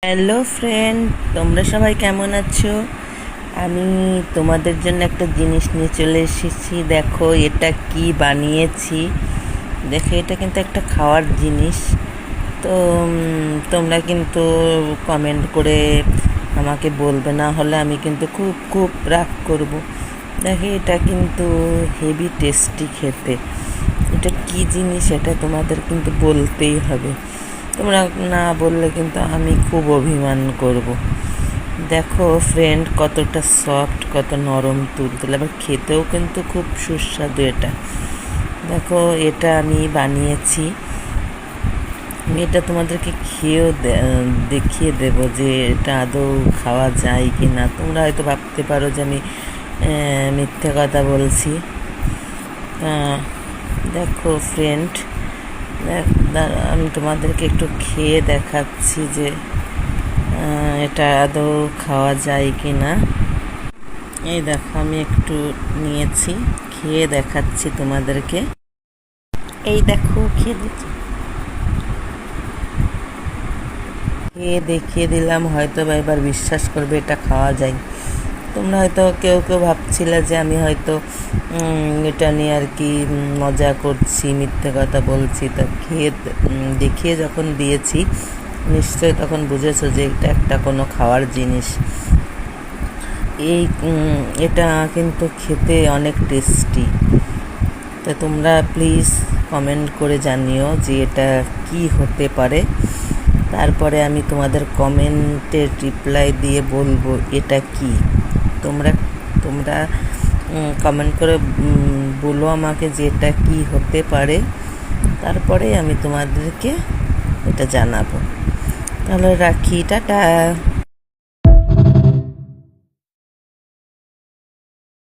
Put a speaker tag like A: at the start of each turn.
A: Hello friend, তোমরা সবাই কেমন আছো? আমি তোমাদের জন্য একটা জিনিস নিয়ে চলে এসেছি। দেখো এটা কি বানিয়েছি। দেখো এটা কিন্তু একটা খাওয়ার জিনিস। তো তোমরা কিন্তু কমেন্ট করে আমাকে বলবে, না হলে আমি কিন্তু খুব খুব রাগ করব। দেখো এটা কিন্তু হেভি টেস্টি খেতে। এটা কি জিনিস এটা তোমাদের কিন্তু বলতেই হবে। তোমরা না বললে কিন্তু আমি খুব অভিমান করব। দেখো ফ্রেন্ড, কতটা সফট, কত নরম তুলতুলে, আবার খেতেও কিন্তু খুব সুস্বাদু এটা। দেখো এটা আমি বানিয়েছি। আমি এটা তোমাদেরকে খেয়েও দেখিয়ে দেব যে এটা আদৌ খাওয়া যায় কি না। তোমরা হয়তো ভাবতে পারো যে আমি মিথ্যে কথা বলছি। দেখো ফ্রেন্ড, আমি তোমাদেরকে একটু খেয়ে দেখাচ্ছি যে এটা আদৌ খাওয়া যায় কি না। এই দেখো আমি একটু নিয়েছি, খেয়ে দেখাচ্ছি তোমাদেরকে। এই দেখো খেয়ে দেখিয়ে দিলাম, হয়তো বা এবার বিশ্বাস করবে এটা খাওয়া যায়। তোমরা হয়তো কেউ কেউ ভাবছিলে যে আমি হয়তো এটা নিয়ে আর কি মজা করছি, মিথ্যে কথা বলছি। তা খেয়ে দেখিয়ে যখন দিয়েছি, নিশ্চয়ই তখন বুঝেছো যে এটা একটা কোনো খাওয়ার জিনিস। এটা কিন্তু খেতে অনেক টেস্টি। তো তোমরা প্লিজ কমেন্ট করে জানিও যে এটা কি হতে পারে। তারপরে আমি তোমাদের কমেন্টের রিপ্লাই দিয়ে বলবো এটা কি। তোমরা তোমরা কমেন্ট করে বলো আমাকে যে এটা কি হতে পারে, তারপরে আমি তোমাদেরকে এটা জানাবো। তাহলে রাখি, টাটা।